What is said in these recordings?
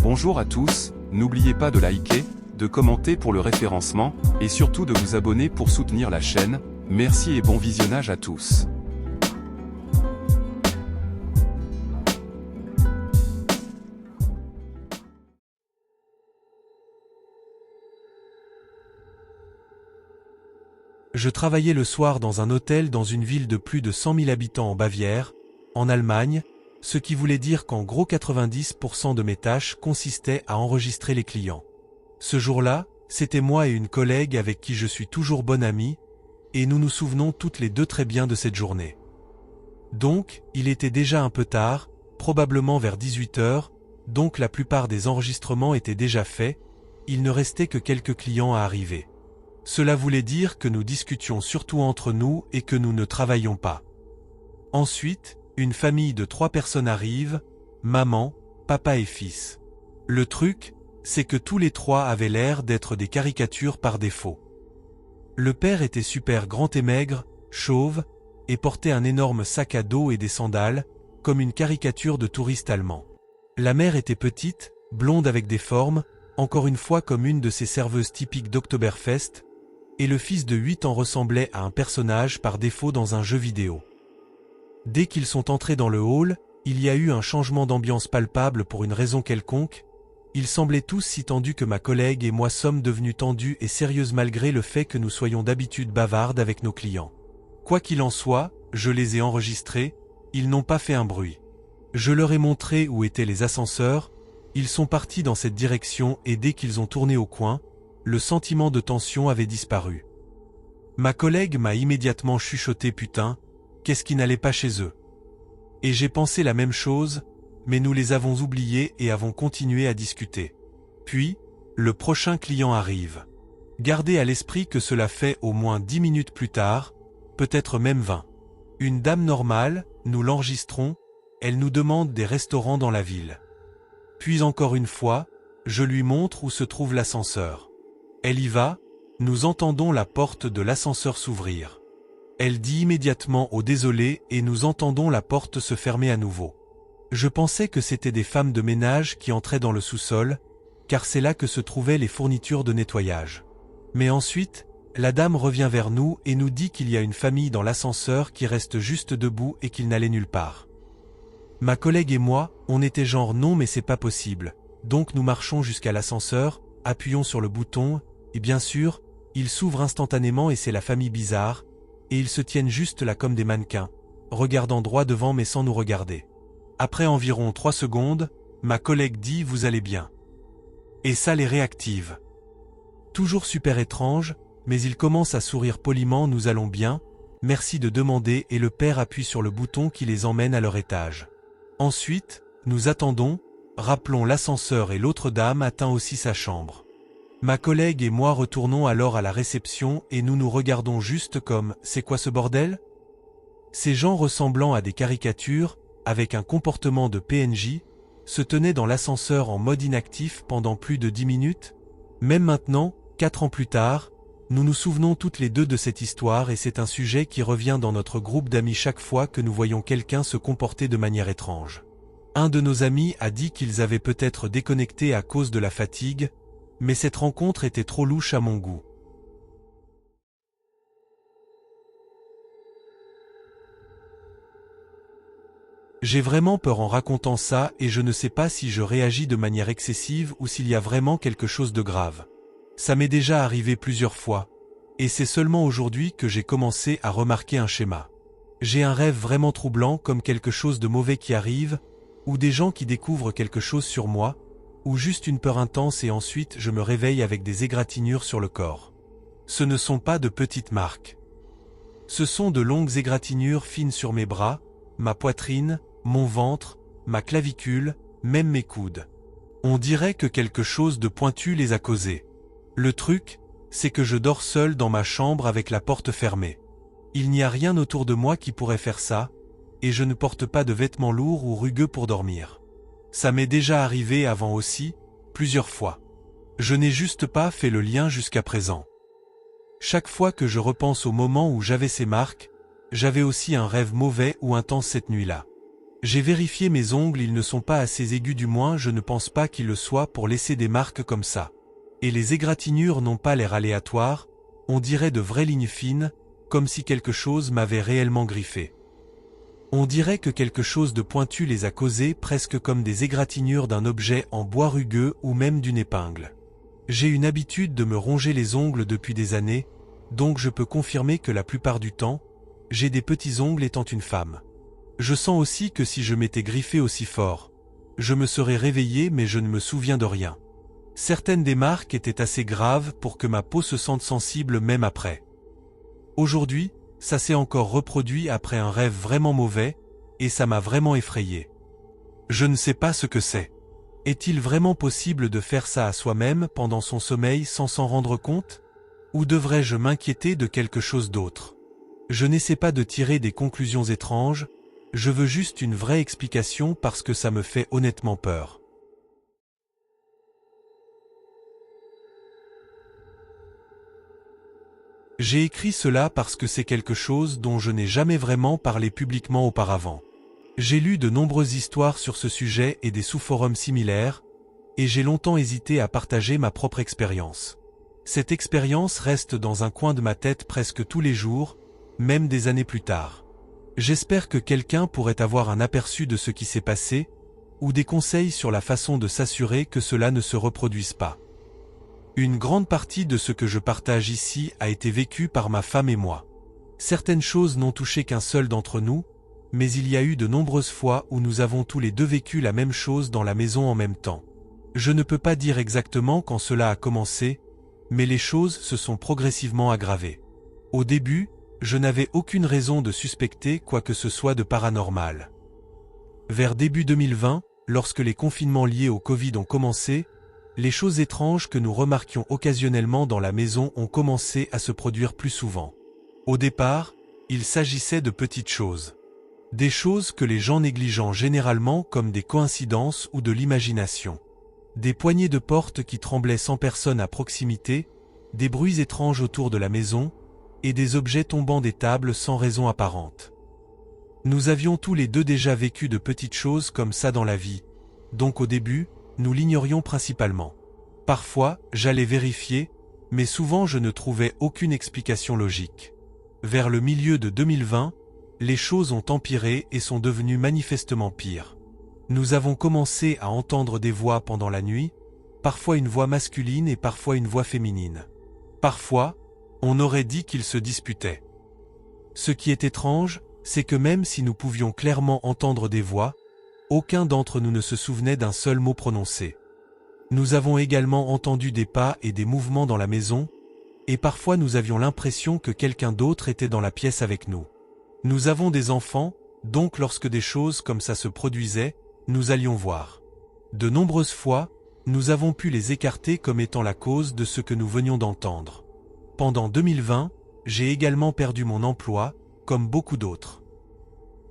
Bonjour à tous, n'oubliez pas de liker, de commenter pour le référencement, et surtout de vous abonner pour soutenir la chaîne. Merci et bon visionnage à tous. Je travaillais le soir dans un hôtel dans une ville de plus de 100 000 habitants en Bavière, en Allemagne, ce qui voulait dire qu'en gros 90% de mes tâches consistaient à enregistrer les clients. Ce jour-là, c'était moi et une collègue avec qui je suis toujours bonne amie, et nous nous souvenons toutes les deux très bien de cette journée. Donc, il était déjà un peu tard, probablement vers 18 h, donc la plupart des enregistrements étaient déjà faits, il ne restait que quelques clients à arriver. Cela voulait dire que nous discutions surtout entre nous et que nous ne travaillions pas. Ensuite, une famille de 3 personnes arrive, maman, papa et fils. Le truc, c'est que tous les 3 avaient l'air d'être des caricatures par défaut. Le père était super grand et maigre, chauve, et portait un énorme sac à dos et des sandales, comme une caricature de touriste allemand. La mère était petite, blonde avec des formes, encore une fois comme une de ces serveuses typiques d'Oktoberfest, et le fils de 8 ans ressemblait à un personnage par défaut dans un jeu vidéo. Dès qu'ils sont entrés dans le hall, il y a eu un changement d'ambiance palpable pour une raison quelconque. Ils semblaient tous si tendus que ma collègue et moi sommes devenus tendus et sérieuses malgré le fait que nous soyons d'habitude bavardes avec nos clients. Quoi qu'il en soit, je les ai enregistrés, ils n'ont pas fait un bruit. Je leur ai montré où étaient les ascenseurs, ils sont partis dans cette direction et dès qu'ils ont tourné au coin, le sentiment de tension avait disparu. Ma collègue m'a immédiatement chuchoté « Putain, qu'est-ce qui n'allait pas chez eux ?» Et j'ai pensé la même chose, mais nous les avons oubliés et avons continué à discuter. Puis, le prochain client arrive. Gardez à l'esprit que cela fait au moins 10 minutes plus tard, peut-être même 20. Une dame normale, nous l'enregistrons, elle nous demande des restaurants dans la ville. Puis encore une fois, je lui montre où se trouve l'ascenseur. Elle y va, nous entendons la porte de l'ascenseur s'ouvrir. Elle dit immédiatement au désolé et nous entendons la porte se fermer à nouveau. Je pensais que c'était des femmes de ménage qui entraient dans le sous-sol, car c'est là que se trouvaient les fournitures de nettoyage. Mais ensuite, la dame revient vers nous et nous dit qu'il y a une famille dans l'ascenseur qui reste juste debout et qu'ils n'allaient nulle part. Ma collègue et moi, on était genre non mais c'est pas possible, donc nous marchons jusqu'à l'ascenseur, appuyons sur le bouton, et bien sûr, il s'ouvre instantanément et c'est la famille bizarre, et ils se tiennent juste là comme des mannequins, regardant droit devant mais sans nous regarder. Après environ 3 secondes, ma collègue dit « Vous allez bien ?» Et ça les réactive. Toujours super étrange, mais il commence à sourire poliment « Nous allons bien, merci de demander » et le père appuie sur le bouton qui les emmène à leur étage. Ensuite, nous attendons, rappelons l'ascenseur et l'autre dame atteint aussi sa chambre. Ma collègue et moi retournons alors à la réception et nous nous regardons juste comme « C'est quoi ce bordel ?» Ces gens ressemblant à des caricatures, avec un comportement de PNJ, se tenaient dans l'ascenseur en mode inactif pendant plus de 10 minutes. Même maintenant, 4 ans plus tard, nous nous souvenons toutes les deux de cette histoire et c'est un sujet qui revient dans notre groupe d'amis chaque fois que nous voyons quelqu'un se comporter de manière étrange. Un de nos amis a dit qu'ils avaient peut-être déconnecté à cause de la fatigue, mais cette rencontre était trop louche à mon goût. J'ai vraiment peur en racontant ça et je ne sais pas si je réagis de manière excessive ou s'il y a vraiment quelque chose de grave. Ça m'est déjà arrivé plusieurs fois, et c'est seulement aujourd'hui que j'ai commencé à remarquer un schéma. J'ai un rêve vraiment troublant comme quelque chose de mauvais qui arrive, ou des gens qui découvrent quelque chose sur moi, ou juste une peur intense et ensuite je me réveille avec des égratignures sur le corps. Ce ne sont pas de petites marques. Ce sont de longues égratignures fines sur mes bras, ma poitrine, mon ventre, ma clavicule, même mes coudes. On dirait que quelque chose de pointu les a causés. Le truc, c'est que je dors seul dans ma chambre avec la porte fermée. Il n'y a rien autour de moi qui pourrait faire ça, et je ne porte pas de vêtements lourds ou rugueux pour dormir. Ça m'est déjà arrivé avant aussi, plusieurs fois. Je n'ai juste pas fait le lien jusqu'à présent. Chaque fois que je repense au moment où j'avais ces marques, j'avais aussi un rêve mauvais ou intense cette nuit-là. J'ai vérifié mes ongles, ils ne sont pas assez aigus, du moins je ne pense pas qu'ils le soient pour laisser des marques comme ça. Et les égratignures n'ont pas l'air aléatoires, on dirait de vraies lignes fines, comme si quelque chose m'avait réellement griffé. On dirait que quelque chose de pointu les a causées, presque comme des égratignures d'un objet en bois rugueux ou même d'une épingle. J'ai une habitude de me ronger les ongles depuis des années, donc je peux confirmer que la plupart du temps, j'ai des petits ongles étant une femme. Je sens aussi que si je m'étais griffé aussi fort, je me serais réveillé, mais je ne me souviens de rien. Certaines des marques étaient assez graves pour que ma peau se sente sensible même après. Aujourd'hui, ça s'est encore reproduit après un rêve vraiment mauvais, et ça m'a vraiment effrayé. Je ne sais pas ce que c'est. Est-il vraiment possible de faire ça à soi-même pendant son sommeil sans s'en rendre compte? Ou devrais-je m'inquiéter de quelque chose d'autre? Je n'essaie pas de tirer des conclusions étranges, je veux juste une vraie explication parce que ça me fait honnêtement peur. J'ai écrit cela parce que c'est quelque chose dont je n'ai jamais vraiment parlé publiquement auparavant. J'ai lu de nombreuses histoires sur ce sujet et des sous-forums similaires, et j'ai longtemps hésité à partager ma propre expérience. Cette expérience reste dans un coin de ma tête presque tous les jours, même des années plus tard. J'espère que quelqu'un pourrait avoir un aperçu de ce qui s'est passé, ou des conseils sur la façon de s'assurer que cela ne se reproduise pas. Une grande partie de ce que je partage ici a été vécu par ma femme et moi. Certaines choses n'ont touché qu'un seul d'entre nous, mais il y a eu de nombreuses fois où nous avons tous les deux vécu la même chose dans la maison en même temps. Je ne peux pas dire exactement quand cela a commencé, mais les choses se sont progressivement aggravées. Au début, je n'avais aucune raison de suspecter quoi que ce soit de paranormal. Vers début 2020, lorsque les confinements liés au Covid ont commencé, les choses étranges que nous remarquions occasionnellement dans la maison ont commencé à se produire plus souvent. Au départ, il s'agissait de petites choses. Des choses que les gens négligent généralement comme des coïncidences ou de l'imagination. Des poignées de porte qui tremblaient sans personne à proximité, des bruits étranges autour de la maison, et des objets tombant des tables sans raison apparente. Nous avions tous les deux déjà vécu de petites choses comme ça dans la vie, donc au début, nous l'ignorions principalement. Parfois, j'allais vérifier, mais souvent je ne trouvais aucune explication logique. Vers le milieu de 2020, les choses ont empiré et sont devenues manifestement pires. Nous avons commencé à entendre des voix pendant la nuit, parfois une voix masculine et parfois une voix féminine. Parfois, on aurait dit qu'ils se disputaient. Ce qui est étrange, c'est que même si nous pouvions clairement entendre des voix, aucun d'entre nous ne se souvenait d'un seul mot prononcé. Nous avons également entendu des pas et des mouvements dans la maison, et parfois nous avions l'impression que quelqu'un d'autre était dans la pièce avec nous. Nous avons des enfants, donc lorsque des choses comme ça se produisaient, nous allions voir. De nombreuses fois, nous avons pu les écarter comme étant la cause de ce que nous venions d'entendre. Pendant 2020, j'ai également perdu mon emploi, comme beaucoup d'autres.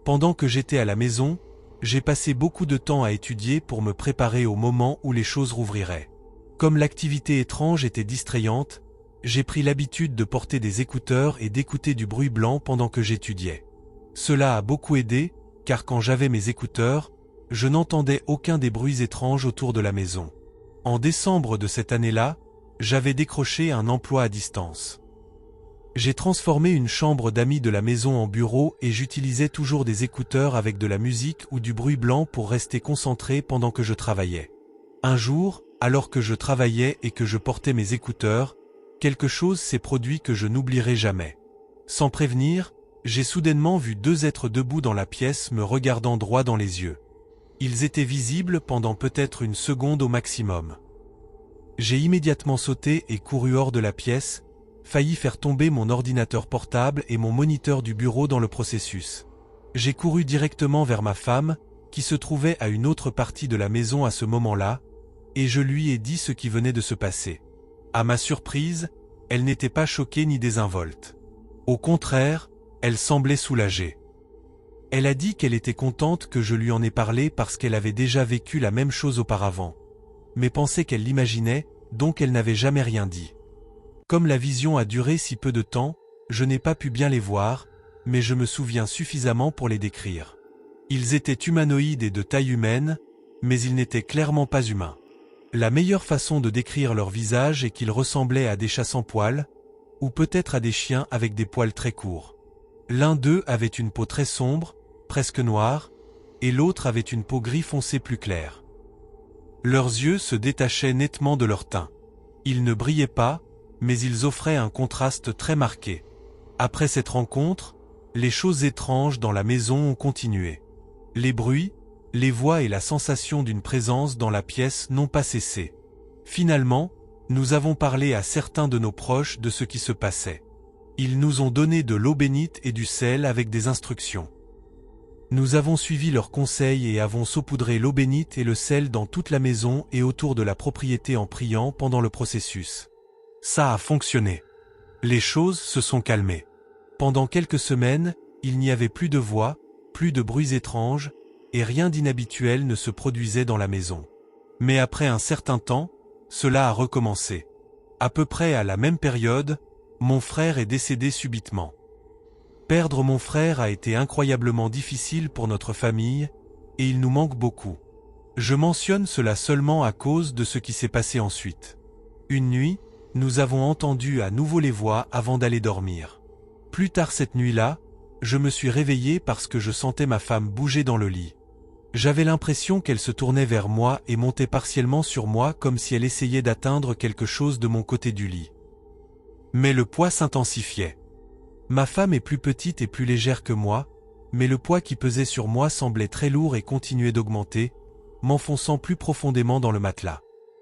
Pendant que j'étais à la maison, j'ai passé beaucoup de temps à étudier pour me préparer au moment où les choses rouvriraient. Comme l'activité étrange était distrayante, j'ai pris l'habitude de porter des écouteurs et d'écouter du bruit blanc pendant que j'étudiais. Cela a beaucoup aidé, car quand j'avais mes écouteurs, je n'entendais aucun des bruits étranges autour de la maison. En décembre de cette année-là, j'avais décroché un emploi à distance. J'ai transformé une chambre d'amis de la maison en bureau et j'utilisais toujours des écouteurs avec de la musique ou du bruit blanc pour rester concentré pendant que je travaillais. Un jour, alors que je travaillais et que je portais mes écouteurs, quelque chose s'est produit que je n'oublierai jamais. Sans prévenir, j'ai soudainement vu deux êtres debout dans la pièce me regardant droit dans les yeux. Ils étaient visibles pendant peut-être une seconde au maximum. J'ai immédiatement sauté et couru hors de la pièce, failli faire tomber mon ordinateur portable et mon moniteur du bureau dans le processus. J'ai couru directement vers ma femme, qui se trouvait à une autre partie de la maison à ce moment-là, et je lui ai dit ce qui venait de se passer. À ma surprise, elle n'était pas choquée ni désinvolte. Au contraire, elle semblait soulagée. Elle a dit qu'elle était contente que je lui en ai parlé parce qu'elle avait déjà vécu la même chose auparavant, mais pensait qu'elle l'imaginait, donc elle n'avait jamais rien dit. Comme la vision a duré si peu de temps, je n'ai pas pu bien les voir, mais je me souviens suffisamment pour les décrire. Ils étaient humanoïdes et de taille humaine, mais ils n'étaient clairement pas humains. La meilleure façon de décrire leur visage est qu'ils ressemblaient à des chats sans poils, ou peut-être à des chiens avec des poils très courts. L'un d'eux avait une peau très sombre, presque noire, et l'autre avait une peau gris foncé plus claire. Leurs yeux se détachaient nettement de leur teint. Ils ne brillaient pas, mais ils offraient un contraste très marqué. Après cette rencontre, les choses étranges dans la maison ont continué. Les bruits, les voix et la sensation d'une présence dans la pièce n'ont pas cessé. Finalement, nous avons parlé à certains de nos proches de ce qui se passait. Ils nous ont donné de l'eau bénite et du sel avec des instructions. Nous avons suivi leurs conseils et avons saupoudré l'eau bénite et le sel dans toute la maison et autour de la propriété en priant pendant le processus. Ça a fonctionné. Les choses se sont calmées. Pendant quelques semaines, il n'y avait plus de voix, plus de bruits étranges, et rien d'inhabituel ne se produisait dans la maison. Mais après un certain temps, cela a recommencé. À peu près à la même période, mon frère est décédé subitement. Perdre mon frère a été incroyablement difficile pour notre famille, et il nous manque beaucoup. Je mentionne cela seulement à cause de ce qui s'est passé ensuite. Une nuit, nous avons entendu à nouveau les voix avant d'aller dormir. Plus tard cette nuit-là, je me suis réveillé parce que je sentais ma femme bouger dans le lit. J'avais l'impression qu'elle se tournait vers moi et montait partiellement sur moi comme si elle essayait d'atteindre quelque chose de mon côté du lit. Mais le poids s'intensifiait. Ma femme est plus petite et plus légère que moi, mais le poids qui pesait sur moi semblait très lourd et continuait d'augmenter, m'enfonçant plus profondément dans le matelas.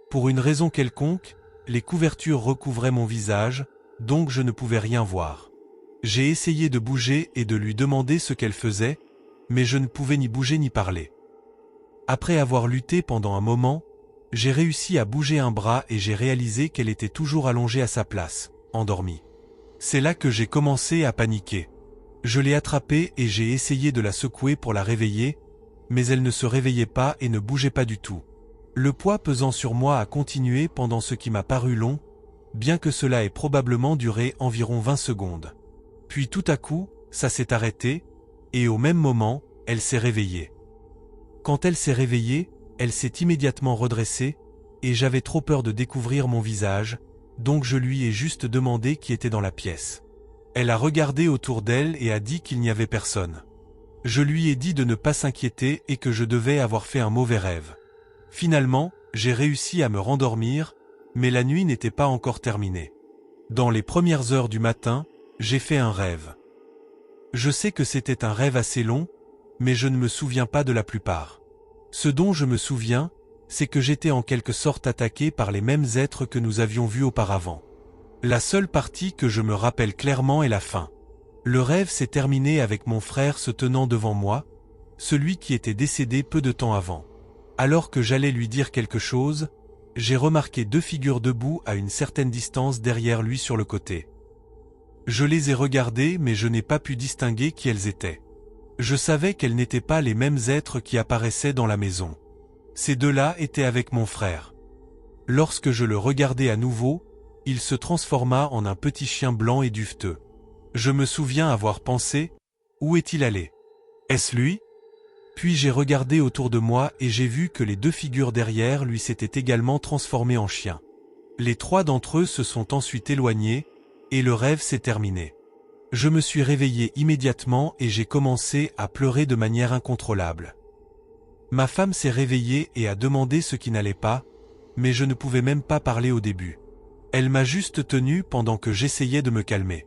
Pour une raison quelconque, les couvertures recouvraient mon visage, donc je ne pouvais rien voir. J'ai essayé de bouger et de lui demander ce qu'elle faisait, mais je ne pouvais ni bouger ni parler. Après avoir lutté pendant un moment, j'ai réussi à bouger un bras et j'ai réalisé qu'elle était toujours allongée à sa place, endormie. C'est là que j'ai commencé à paniquer. Je l'ai attrapée et j'ai essayé de la secouer pour la réveiller, mais elle ne se réveillait pas et ne bougeait pas du tout. Le poids pesant sur moi a continué pendant ce qui m'a paru long, bien que cela ait probablement duré environ 20 secondes. Puis tout à coup, ça s'est arrêté, et au même moment, elle s'est réveillée. Quand elle s'est réveillée, elle s'est immédiatement redressée, et j'avais trop peur de découvrir mon visage, donc je lui ai juste demandé qui était dans la pièce. Elle a regardé autour d'elle et a dit qu'il n'y avait personne. Je lui ai dit de ne pas s'inquiéter et que je devais avoir fait un mauvais rêve. Finalement, j'ai réussi à me rendormir, mais la nuit n'était pas encore terminée. Dans les premières heures du matin, j'ai fait un rêve. Je sais que c'était un rêve assez long, mais je ne me souviens pas de la plupart. Ce dont je me souviens, c'est que j'étais en quelque sorte attaqué par les mêmes êtres que nous avions vus auparavant. La seule partie que je me rappelle clairement est la fin. Le rêve s'est terminé avec mon frère se tenant devant moi, celui qui était décédé peu de temps avant. Alors que j'allais lui dire quelque chose, j'ai remarqué deux figures debout à une certaine distance derrière lui sur le côté. Je les ai regardées mais je n'ai pas pu distinguer qui elles étaient. Je savais qu'elles n'étaient pas les mêmes êtres qui apparaissaient dans la maison. Ces deux-là étaient avec mon frère. Lorsque je le regardai à nouveau, il se transforma en un petit chien blanc et duveteux. Je me souviens avoir pensé, où est-il allé? Est-ce lui? Puis j'ai regardé autour de moi et j'ai vu que les deux figures derrière lui s'étaient également transformées en chiens. Les trois d'entre eux se sont ensuite éloignés, et le rêve s'est terminé. Je me suis réveillé immédiatement et j'ai commencé à pleurer de manière incontrôlable. Ma femme s'est réveillée et a demandé ce qui n'allait pas, mais je ne pouvais même pas parler au début. Elle m'a juste tenu pendant que j'essayais de me calmer.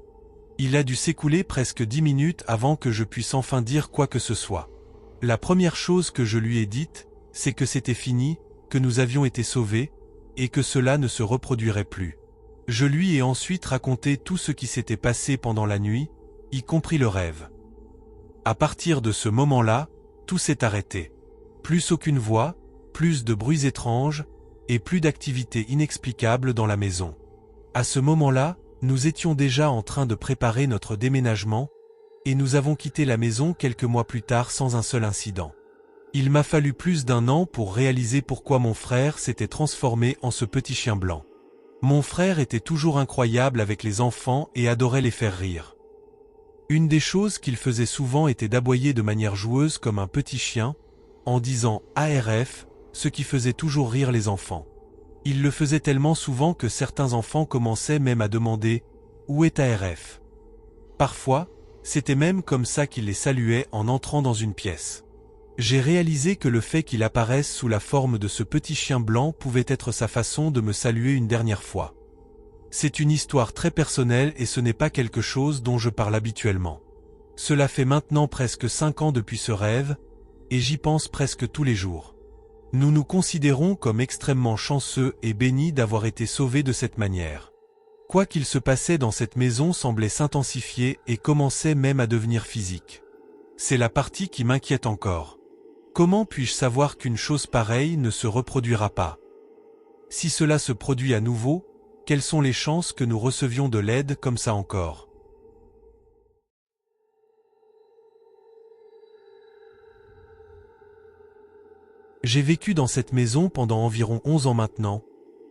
Il a dû s'écouler presque 10 minutes avant que je puisse enfin dire quoi que ce soit. La première chose que je lui ai dite, c'est que c'était fini, que nous avions été sauvés, et que cela ne se reproduirait plus. Je lui ai ensuite raconté tout ce qui s'était passé pendant la nuit, y compris le rêve. À partir de ce moment-là, tout s'est arrêté. Plus aucune voix, plus de bruits étranges, et plus d'activités inexplicables dans la maison. À ce moment-là, nous étions déjà en train de préparer notre déménagement, et nous avons quitté la maison quelques mois plus tard sans un seul incident. Il m'a fallu plus d'1 an pour réaliser pourquoi mon frère s'était transformé en ce petit chien blanc. Mon frère était toujours incroyable avec les enfants et adorait les faire rire. Une des choses qu'il faisait souvent était d'aboyer de manière joueuse comme un petit chien, en disant « ARF », ce qui faisait toujours rire les enfants. Il le faisait tellement souvent que certains enfants commençaient même à demander « Où est ARF ?» Parfois, c'était même comme ça qu'il les saluait en entrant dans une pièce. J'ai réalisé que le fait qu'il apparaisse sous la forme de ce petit chien blanc pouvait être sa façon de me saluer une dernière fois. C'est une histoire très personnelle et ce n'est pas quelque chose dont je parle habituellement. Cela fait maintenant presque 5 ans depuis ce rêve, et j'y pense presque tous les jours. Nous nous considérons comme extrêmement chanceux et bénis d'avoir été sauvés de cette manière. Quoi qu'il se passait dans cette maison semblait s'intensifier et commençait même à devenir physique. C'est la partie qui m'inquiète encore. Comment puis-je savoir qu'une chose pareille ne se reproduira pas? Si cela se produit à nouveau, quelles sont les chances que nous recevions de l'aide comme ça encore? J'ai vécu dans cette maison pendant environ 11 ans maintenant,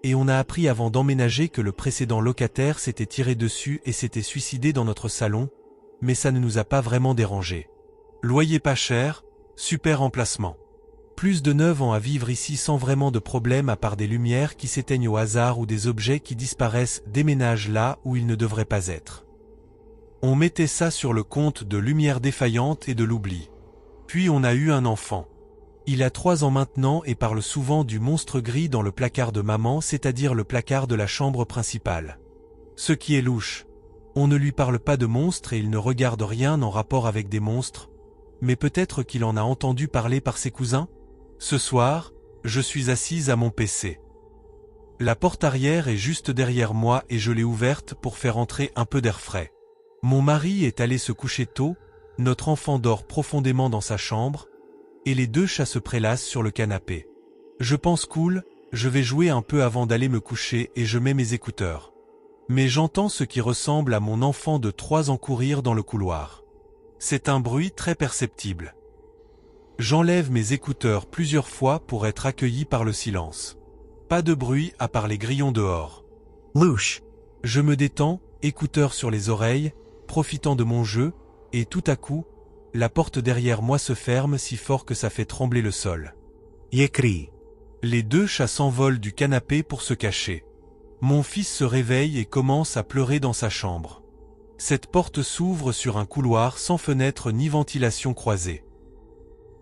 et on a appris avant d'emménager que le précédent locataire s'était tiré dessus et s'était suicidé dans notre salon, mais ça ne nous a pas vraiment dérangé. Loyer pas cher, super emplacement. Plus de 9 ans à vivre ici sans vraiment de problème à part des lumières qui s'éteignent au hasard ou des objets qui disparaissent, déménagent là où ils ne devraient pas être. On mettait ça sur le compte de lumière défaillante et de l'oubli. Puis on a eu un enfant. Il a 3 ans maintenant et parle souvent du monstre gris dans le placard de maman, c'est-à-dire le placard de la chambre principale. Ce qui est louche. On ne lui parle pas de monstre et il ne regarde rien en rapport avec des monstres, mais peut-être qu'il en a entendu parler par ses cousins? Ce soir, je suis assise à mon PC. La porte arrière est juste derrière moi et je l'ai ouverte pour faire entrer un peu d'air frais. Mon mari est allé se coucher tôt, notre enfant dort profondément dans sa chambre, et les 2 chats se prélassent sur le canapé. Je pense cool, je vais jouer un peu avant d'aller me coucher et je mets mes écouteurs. Mais j'entends ce qui ressemble à mon enfant de 3 ans courir dans le couloir. C'est un bruit très perceptible. J'enlève mes écouteurs plusieurs fois pour être accueilli par le silence. Pas de bruit à part les grillons dehors. Louche. Je me détends, écouteurs sur les oreilles, profitant de mon jeu, et tout à coup, la porte derrière moi se ferme si fort que ça fait trembler le sol. Yécri. Les 2 chats s'envolent du canapé pour se cacher. Mon fils se réveille et commence à pleurer dans sa chambre. Cette porte s'ouvre sur un couloir sans fenêtre ni ventilation croisée.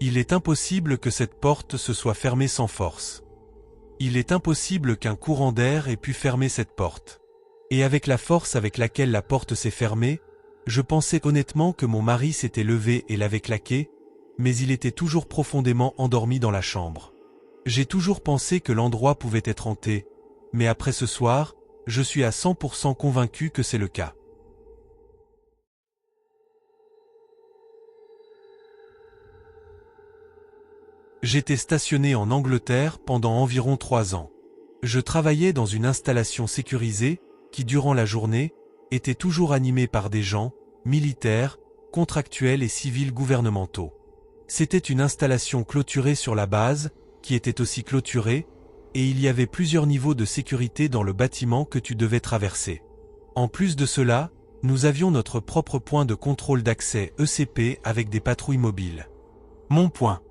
Il est impossible que cette porte se soit fermée sans force. Il est impossible qu'un courant d'air ait pu fermer cette porte. Et avec la force avec laquelle la porte s'est fermée, je pensais honnêtement que mon mari s'était levé et l'avait claqué, mais il était toujours profondément endormi dans la chambre. J'ai toujours pensé que l'endroit pouvait être hanté, mais après ce soir, je suis à 100% convaincu que c'est le cas. J'étais stationné en Angleterre pendant environ 3 ans. Je travaillais dans une installation sécurisée qui, durant la journée, était toujours animée par des gens, militaires, contractuels et civils gouvernementaux. C'était une installation clôturée sur la base, qui était aussi clôturée, et il y avait plusieurs niveaux de sécurité dans le bâtiment que tu devais traverser. En plus de cela, nous avions notre propre point de contrôle d'accès ECP avec des patrouilles mobiles. Mon point.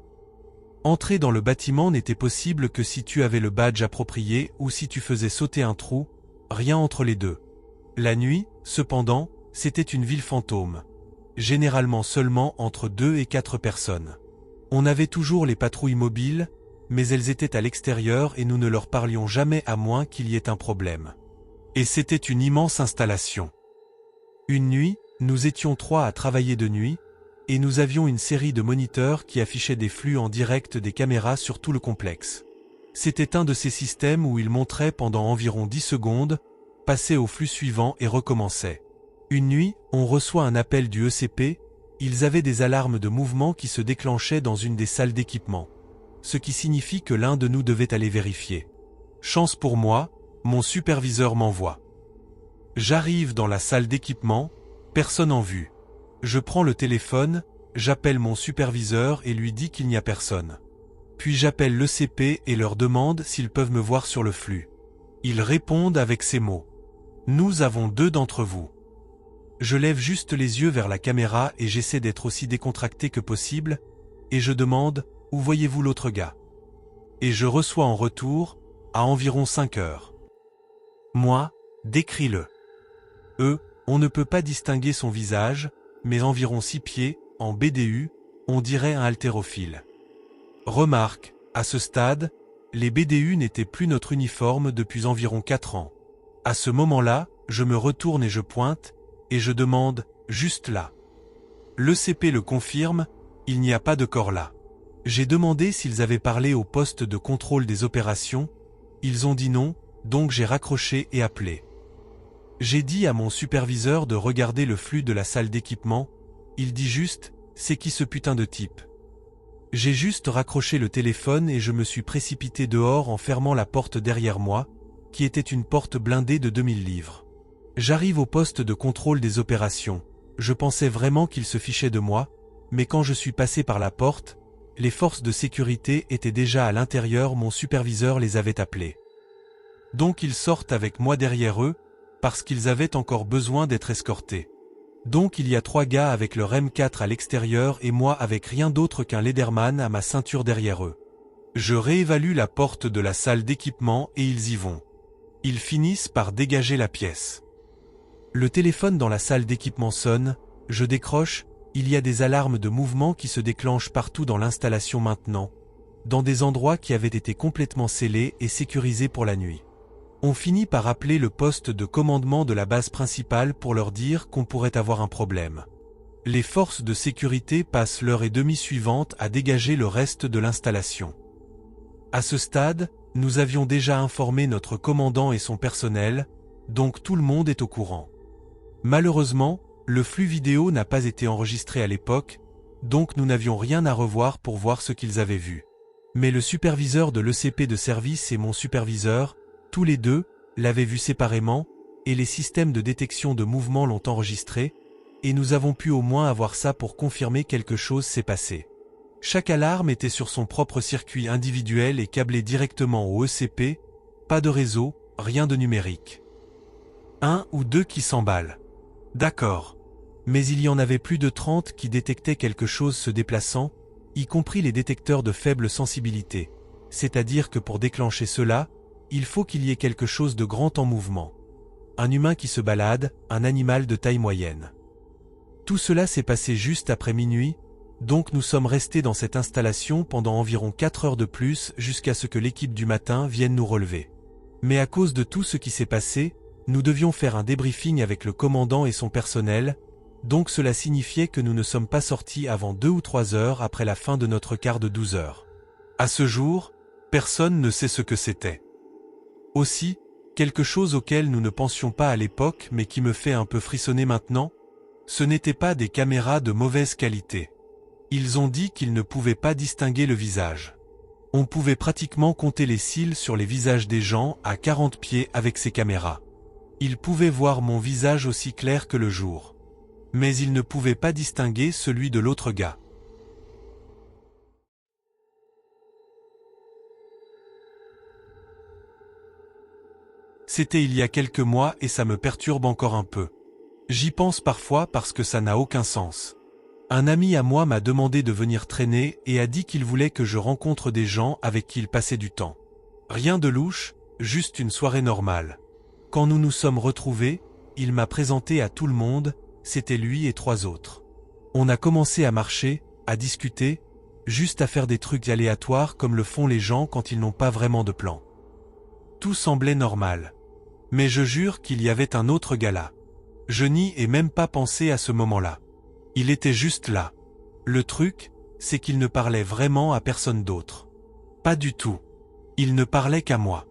Entrer dans le bâtiment n'était possible que si tu avais le badge approprié ou si tu faisais sauter un trou, rien entre les deux. La nuit, cependant, c'était une ville fantôme. Généralement seulement entre 2 et 4 personnes. On avait toujours les patrouilles mobiles, mais elles étaient à l'extérieur et nous ne leur parlions jamais à moins qu'il y ait un problème. Et c'était une immense installation. Une nuit, nous étions 3 à travailler de nuit, et nous avions une série de moniteurs qui affichaient des flux en direct des caméras sur tout le complexe. C'était un de ces systèmes où ils montraient pendant environ 10 secondes, passaient au flux suivant et recommençaient. Une nuit, on reçoit un appel du ECP, ils avaient des alarmes de mouvement qui se déclenchaient dans une des salles d'équipement. Ce qui signifie que l'un de nous devait aller vérifier. Chance pour moi, mon superviseur m'envoie. J'arrive dans la salle d'équipement, personne en vue. Je prends le téléphone, j'appelle mon superviseur et lui dis qu'il n'y a personne. Puis j'appelle l'ECP et leur demande s'ils peuvent me voir sur le flux. Ils répondent avec ces mots. Nous avons 2 d'entre vous. Je lève juste les yeux vers la caméra et j'essaie d'être aussi décontracté que possible, et je demande « Où voyez-vous l'autre gars ?» Et je reçois en retour « À environ 5 heures. » Moi, décris-le. Eux, on ne peut pas distinguer son visage, mais environ 6 pieds, en BDU, on dirait un haltérophile. Remarque, à ce stade, les BDU n'étaient plus notre uniforme depuis environ 4 ans. À ce moment-là, je me retourne et je pointe, et je demande, juste là. L'ECP le confirme, il n'y a pas de corps là. J'ai demandé s'ils avaient parlé au poste de contrôle des opérations, ils ont dit non, donc j'ai raccroché et appelé. J'ai dit à mon superviseur de regarder le flux de la salle d'équipement, il dit juste, c'est qui ce putain de type? J'ai juste raccroché le téléphone et je me suis précipité dehors en fermant la porte derrière moi, qui était une porte blindée de 2000 livres. J'arrive au poste de contrôle des opérations, je pensais vraiment qu'ils se fichaient de moi, mais quand je suis passé par la porte, les forces de sécurité étaient déjà à l'intérieur, mon superviseur les avait appelés. Donc ils sortent avec moi derrière eux, parce qu'ils avaient encore besoin d'être escortés. Donc il y a 3 gars avec leur M4 à l'extérieur et moi avec rien d'autre qu'un Lederman à ma ceinture derrière eux. Je réévalue la porte de la salle d'équipement et ils y vont. Ils finissent par dégager la pièce. Le téléphone dans la salle d'équipement sonne, je décroche, il y a des alarmes de mouvement qui se déclenchent partout dans l'installation maintenant, dans des endroits qui avaient été complètement scellés et sécurisés pour la nuit. On finit par appeler le poste de commandement de la base principale pour leur dire qu'on pourrait avoir un problème. Les forces de sécurité passent l'heure et demie suivante à dégager le reste de l'installation. À ce stade, nous avions déjà informé notre commandant et son personnel, donc tout le monde est au courant. Malheureusement, le flux vidéo n'a pas été enregistré à l'époque, donc nous n'avions rien à revoir pour voir ce qu'ils avaient vu. Mais le superviseur de l'ECP de service et mon superviseur, tous les deux, l'avaient vu séparément, et les systèmes de détection de mouvement l'ont enregistré, et nous avons pu au moins avoir ça pour confirmer quelque chose s'est passé. Chaque alarme était sur son propre circuit individuel et câblé directement au ECP, pas de réseau, rien de numérique. 1 ou 2 qui s'emballent. D'accord. Mais il y en avait plus de 30 qui détectaient quelque chose se déplaçant, y compris les détecteurs de faible sensibilité. C'est-à-dire que pour déclencher cela, il faut qu'il y ait quelque chose de grand en mouvement. Un humain qui se balade, un animal de taille moyenne. Tout cela s'est passé juste après minuit, donc nous sommes restés dans cette installation pendant environ 4 heures de plus jusqu'à ce que l'équipe du matin vienne nous relever. Mais à cause de tout ce qui s'est passé, nous devions faire un débriefing avec le commandant et son personnel, donc cela signifiait que nous ne sommes pas sortis avant 2 ou 3 heures après la fin de notre quart de 12 heures. À ce jour, personne ne sait ce que c'était. Aussi, quelque chose auquel nous ne pensions pas à l'époque mais qui me fait un peu frissonner maintenant, ce n'étaient pas des caméras de mauvaise qualité. Ils ont dit qu'ils ne pouvaient pas distinguer le visage. On pouvait pratiquement compter les cils sur les visages des gens à 40 pieds avec ces caméras. Ils pouvaient voir mon visage aussi clair que le jour. Mais ils ne pouvaient pas distinguer celui de l'autre gars. C'était il y a quelques mois et ça me perturbe encore un peu. J'y pense parfois parce que ça n'a aucun sens. Un ami à moi m'a demandé de venir traîner et a dit qu'il voulait que je rencontre des gens avec qui il passait du temps. Rien de louche, juste une soirée normale. Quand nous nous sommes retrouvés, il m'a présenté à tout le monde, c'était lui et 3 autres. On a commencé à marcher, à discuter, juste à faire des trucs aléatoires comme le font les gens quand ils n'ont pas vraiment de plan. Tout semblait normal. Mais je jure qu'il y avait un autre gars là. Je n'y ai même pas pensé à ce moment-là. Il était juste là. Le truc, c'est qu'il ne parlait vraiment à personne d'autre. Pas du tout. Il ne parlait qu'à moi.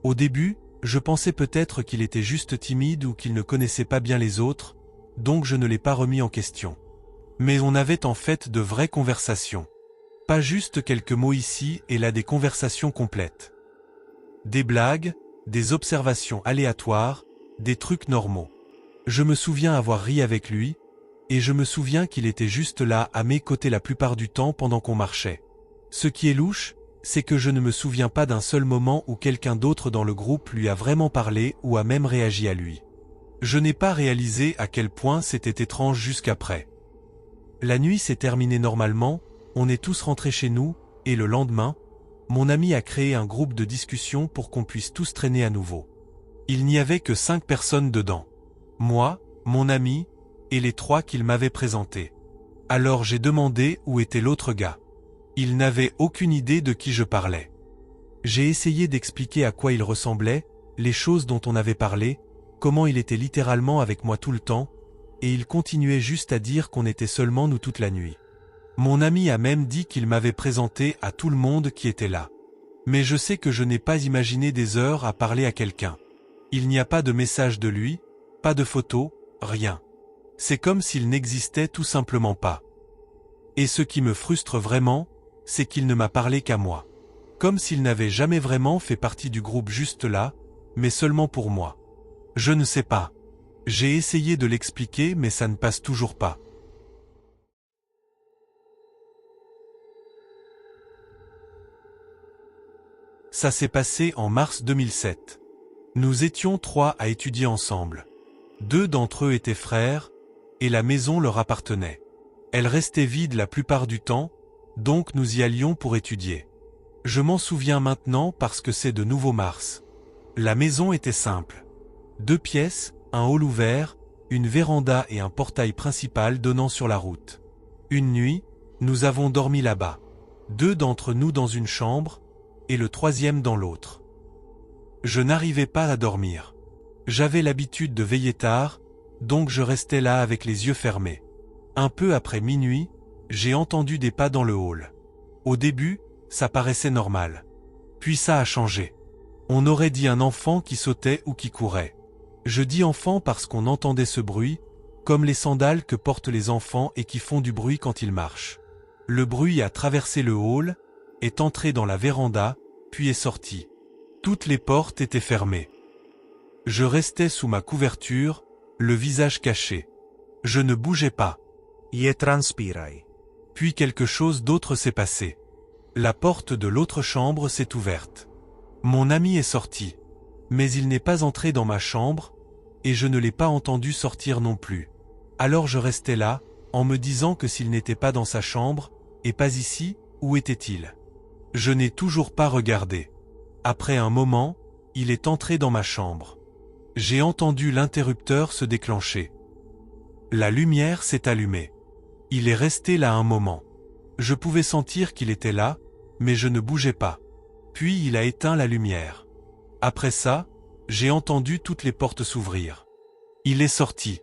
Au début, je pensais peut-être qu'il était juste timide ou qu'il ne connaissait pas bien les autres, donc je ne l'ai pas remis en question. Mais on avait en fait de vraies conversations. Pas juste quelques mots ici et là, des conversations complètes. Des blagues, des observations aléatoires, des trucs normaux. Je me souviens avoir ri avec lui, et je me souviens qu'il était juste là à mes côtés la plupart du temps pendant qu'on marchait. Ce qui est louche, c'est que je ne me souviens pas d'un seul moment où quelqu'un d'autre dans le groupe lui a vraiment parlé ou a même réagi à lui. Je n'ai pas réalisé à quel point c'était étrange jusqu'après. La nuit s'est terminée normalement, on est tous rentrés chez nous, et le lendemain, mon ami a créé un groupe de discussion pour qu'on puisse tous traîner à nouveau. Il n'y avait que 5 personnes dedans. Moi, mon ami, et les 3 qu'il m'avait présentés. Alors j'ai demandé où était l'autre gars. Il n'avait aucune idée de qui je parlais. J'ai essayé d'expliquer à quoi il ressemblait, les choses dont on avait parlé, comment il était littéralement avec moi tout le temps, et il continuait juste à dire qu'on était seulement nous toute la nuit. Mon ami a même dit qu'il m'avait présenté à tout le monde qui était là. Mais je sais que je n'ai pas imaginé des heures à parler à quelqu'un. Il n'y a pas de message de lui, pas de photo, rien. C'est comme s'il n'existait tout simplement pas. Et ce qui me frustre vraiment, c'est qu'il ne m'a parlé qu'à moi. Comme s'il n'avait jamais vraiment fait partie du groupe juste là, mais seulement pour moi. Je ne sais pas. J'ai essayé de l'expliquer mais ça ne passe toujours pas. Ça s'est passé en mars 2007. Nous étions 3 à étudier ensemble. 2 d'entre eux étaient frères, et la maison leur appartenait. Elle restait vide la plupart du temps, donc nous y allions pour étudier. Je m'en souviens maintenant parce que c'est de nouveau mars. La maison était simple. 2 pièces, un hall ouvert, une véranda et un portail principal donnant sur la route. Une nuit, nous avons dormi là-bas. 2 d'entre nous dans une chambre, et le 3e dans l'autre. Je n'arrivais pas à dormir. J'avais l'habitude de veiller tard, donc je restais là avec les yeux fermés. Un peu après minuit, j'ai entendu des pas dans le hall. Au début, ça paraissait normal. Puis ça a changé. On aurait dit un enfant qui sautait ou qui courait. Je dis enfant parce qu'on entendait ce bruit, comme les sandales que portent les enfants et qui font du bruit quand ils marchent. Le bruit a traversé le hall, est entré dans la véranda, puis est sorti. Toutes les portes étaient fermées. Je restais sous ma couverture, le visage caché. Je ne bougeais pas. Je transpirai. Puis quelque chose d'autre s'est passé. La porte de l'autre chambre s'est ouverte. Mon ami est sorti. Mais il n'est pas entré dans ma chambre, et je ne l'ai pas entendu sortir non plus. Alors je restais là, en me disant que s'il n'était pas dans sa chambre, et pas ici, où était-il? Je n'ai toujours pas regardé. Après un moment, il est entré dans ma chambre. J'ai entendu l'interrupteur se déclencher. La lumière s'est allumée. Il est resté là un moment. Je pouvais sentir qu'il était là, mais je ne bougeais pas. Puis il a éteint la lumière. Après ça, j'ai entendu toutes les portes s'ouvrir. Il est sorti.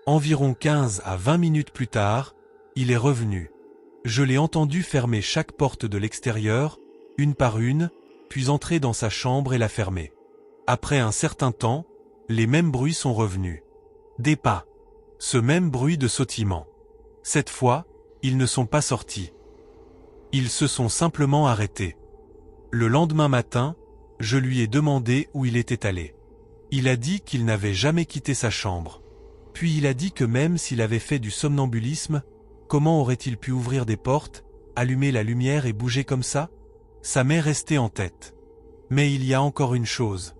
Environ 15 à 20 minutes plus tard, il est revenu. Je l'ai entendu fermer chaque porte de l'extérieur, une par une, puis entrer dans sa chambre et la fermer. Après un certain temps, les mêmes bruits sont revenus. Des pas. Ce même bruit de sautillement. Cette fois, ils ne sont pas sortis. Ils se sont simplement arrêtés. Le lendemain matin, je lui ai demandé où il était allé. Il a dit qu'il n'avait jamais quitté sa chambre. Puis il a dit que même s'il avait fait du somnambulisme, comment aurait-il pu ouvrir des portes, allumer la lumière et bouger comme ça? Ça m'est resté en tête. Mais il y a encore une chose.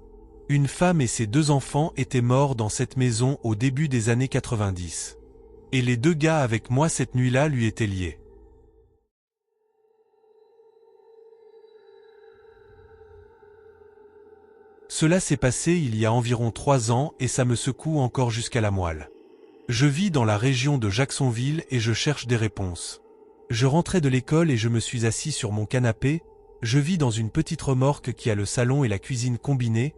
Une femme et ses 2 enfants étaient morts dans cette maison au début des années 90. Et les 2 gars avec moi cette nuit-là lui étaient liés. Cela s'est passé il y a environ 3 ans et ça me secoue encore jusqu'à la moelle. Je vis dans la région de Jacksonville et je cherche des réponses. Je rentrais de l'école et je me suis assis sur mon canapé, je vis dans une petite remorque qui a le salon et la cuisine combinés,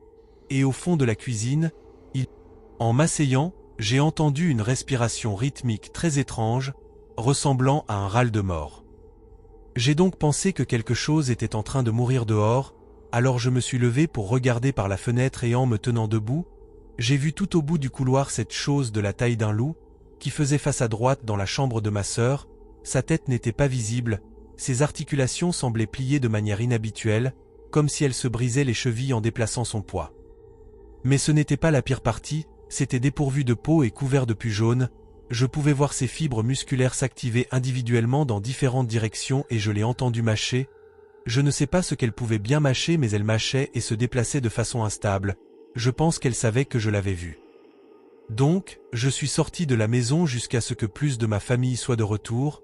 et au fond de la cuisine, en m'asseyant, j'ai entendu une respiration rythmique très étrange, ressemblant à un râle de mort. J'ai donc pensé que quelque chose était en train de mourir dehors, alors je me suis levé pour regarder par la fenêtre et en me tenant debout, j'ai vu tout au bout du couloir cette chose de la taille d'un loup, qui faisait face à droite dans la chambre de ma sœur, sa tête n'était pas visible, ses articulations semblaient pliées de manière inhabituelle, comme si elle se brisait les chevilles en déplaçant son poids. Mais ce n'était pas la pire partie, c'était dépourvu de peau et couvert de pus jaune, je pouvais voir ses fibres musculaires s'activer individuellement dans différentes directions et je l'ai entendu mâcher. Je ne sais pas ce qu'elle pouvait bien mâcher mais elle mâchait et se déplaçait de façon instable, je pense qu'elle savait que je l'avais vue. Donc, je suis sorti de la maison jusqu'à ce que plus de ma famille soit de retour,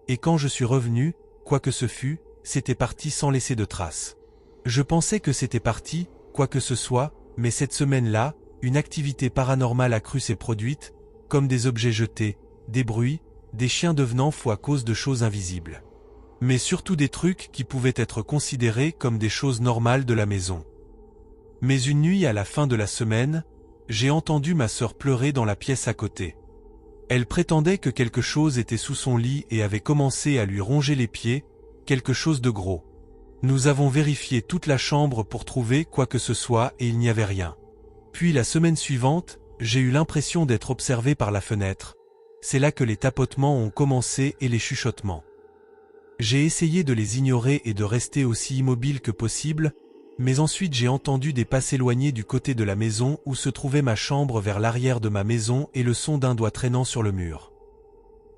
et quand je suis revenu, quoi que ce fût, c'était parti sans laisser de traces. Je pensais que c'était parti, quoi que ce soit, mais cette semaine-là, une activité paranormale accrue s'est produite, comme des objets jetés, des bruits, des chiens devenant fous à cause de choses invisibles. Mais surtout des trucs qui pouvaient être considérés comme des choses normales de la maison. Mais une nuit à la fin de la semaine, j'ai entendu ma sœur pleurer dans la pièce à côté. Elle prétendait que quelque chose était sous son lit et avait commencé à lui ronger les pieds, quelque chose de gros. Nous avons vérifié toute la chambre pour trouver quoi que ce soit et il n'y avait rien. Puis la semaine suivante, j'ai eu l'impression d'être observé par la fenêtre. C'est là que les tapotements ont commencé et les chuchotements. J'ai essayé de les ignorer et de rester aussi immobile que possible, mais ensuite j'ai entendu des pas s'éloigner du côté de la maison où se trouvait ma chambre vers l'arrière de ma maison et le son d'un doigt traînant sur le mur.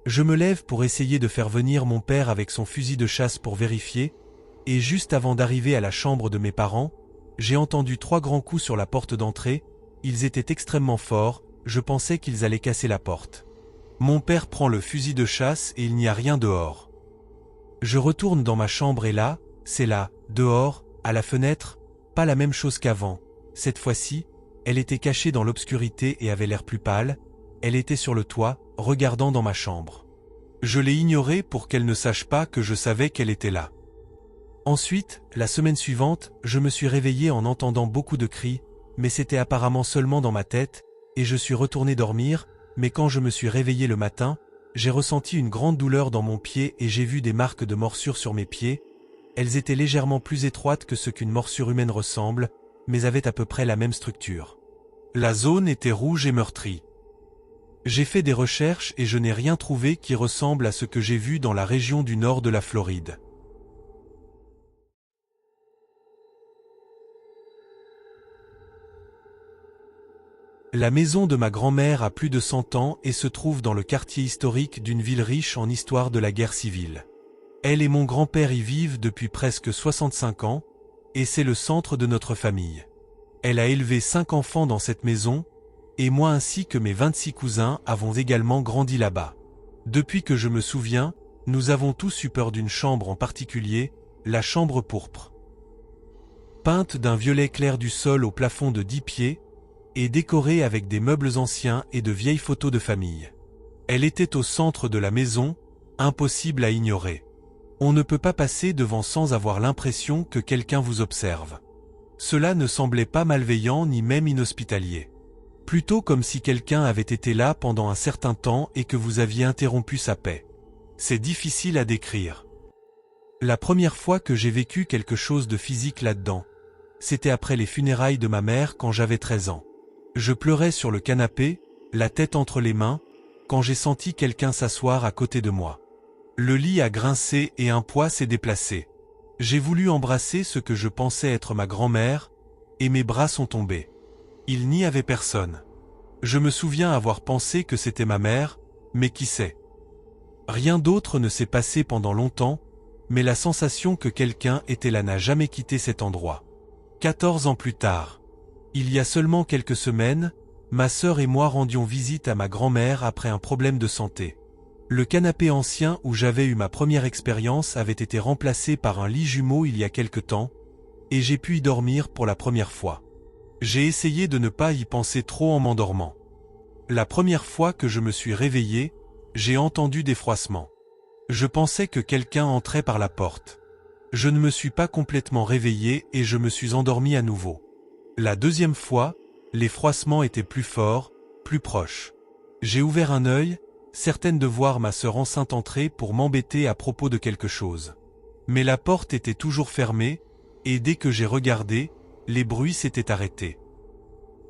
Je me lève pour essayer de faire venir mon père avec son fusil de chasse pour vérifier, et juste avant d'arriver à la chambre de mes parents, j'ai entendu 3 grands coups sur la porte d'entrée, ils étaient extrêmement forts, je pensais qu'ils allaient casser la porte. Mon père prend le fusil de chasse et il n'y a rien dehors. Je retourne dans ma chambre et là, c'est là, dehors, à la fenêtre, pas la même chose qu'avant. Cette fois-ci, elle était cachée dans l'obscurité et avait l'air plus pâle, elle était sur le toit, regardant dans ma chambre. Je l'ai ignorée pour qu'elle ne sache pas que je savais qu'elle était là. Ensuite, la semaine suivante, je me suis réveillé en entendant beaucoup de cris, mais c'était apparemment seulement dans ma tête, et je suis retourné dormir, mais quand je me suis réveillé le matin, j'ai ressenti une grande douleur dans mon pied et j'ai vu des marques de morsure sur mes pieds. Elles étaient légèrement plus étroites que ce qu'une morsure humaine ressemble, mais avaient à peu près la même structure. La zone était rouge et meurtrie. J'ai fait des recherches et je n'ai rien trouvé qui ressemble à ce que j'ai vu dans la région du nord de la Floride. La maison de ma grand-mère a plus de 100 ans et se trouve dans le quartier historique d'une ville riche en histoire de la guerre civile. Elle et mon grand-père y vivent depuis presque 65 ans, et c'est le centre de notre famille. Elle a élevé 5 enfants dans cette maison, et moi ainsi que mes 26 cousins avons également grandi là-bas. Depuis que je me souviens, nous avons tous eu peur d'une chambre en particulier, la chambre pourpre. Peinte d'un violet clair du sol au plafond de 10 pieds, et décorée avec des meubles anciens et de vieilles photos de famille. Elle était au centre de la maison, impossible à ignorer. On ne peut pas passer devant sans avoir l'impression que quelqu'un vous observe. Cela ne semblait pas malveillant ni même inhospitalier. Plutôt comme si quelqu'un avait été là pendant un certain temps et que vous aviez interrompu sa paix. C'est difficile à décrire. La première fois que j'ai vécu quelque chose de physique là-dedans, c'était après les funérailles de ma mère quand j'avais 13 ans. Je pleurais sur le canapé, la tête entre les mains, quand j'ai senti quelqu'un s'asseoir à côté de moi. Le lit a grincé et un poids s'est déplacé. J'ai voulu embrasser ce que je pensais être ma grand-mère, et mes bras sont tombés. Il n'y avait personne. Je me souviens avoir pensé que c'était ma mère, mais qui sait? Rien d'autre ne s'est passé pendant longtemps, mais la sensation que quelqu'un était là n'a jamais quitté cet endroit. 14 ans plus tard. Il y a seulement quelques semaines, ma sœur et moi rendions visite à ma grand-mère après un problème de santé. Le canapé ancien où j'avais eu ma première expérience avait été remplacé par un lit jumeau il y a quelque temps, et j'ai pu y dormir pour la première fois. J'ai essayé de ne pas y penser trop en m'endormant. La première fois que je me suis réveillé, j'ai entendu des froissements. Je pensais que quelqu'un entrait par la porte. Je ne me suis pas complètement réveillé et je me suis endormi à nouveau. La deuxième fois, les froissements étaient plus forts, plus proches. J'ai ouvert un œil, certaine de voir ma sœur enceinte entrer pour m'embêter à propos de quelque chose. Mais la porte était toujours fermée, et dès que j'ai regardé, les bruits s'étaient arrêtés.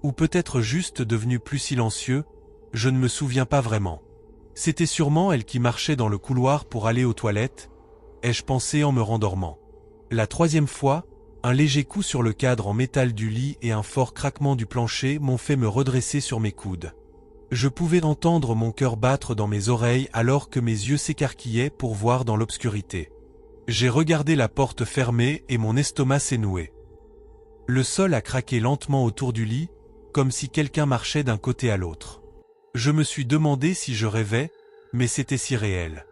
Ou peut-être juste devenus plus silencieux, je ne me souviens pas vraiment. C'était sûrement elle qui marchait dans le couloir pour aller aux toilettes, ai-je pensé en me rendormant. La troisième fois, un léger coup sur le cadre en métal du lit et un fort craquement du plancher m'ont fait me redresser sur mes coudes. Je pouvais entendre mon cœur battre dans mes oreilles alors que mes yeux s'écarquillaient pour voir dans l'obscurité. J'ai regardé la porte fermée et mon estomac s'est noué. Le sol a craqué lentement autour du lit, comme si quelqu'un marchait d'un côté à l'autre. Je me suis demandé si je rêvais, mais c'était si réel.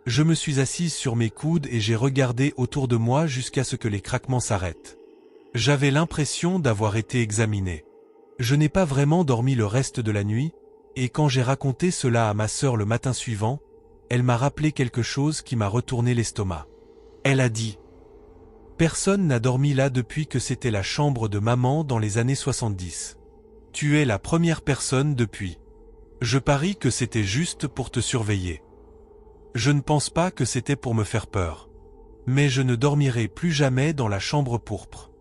Je me suis assise sur mes coudes et j'ai regardé autour de moi jusqu'à ce que les craquements s'arrêtent. J'avais l'impression d'avoir été examiné. Je n'ai pas vraiment dormi le reste de la nuit, et quand j'ai raconté cela à ma sœur le matin suivant, elle m'a rappelé quelque chose qui m'a retourné l'estomac. Elle a dit: « Personne n'a dormi là depuis que c'était la chambre de maman dans les années 70. Tu es la première personne depuis. Je parie que c'était juste pour te surveiller. Je ne pense pas que c'était pour me faire peur. Mais je ne dormirai plus jamais dans la chambre pourpre. »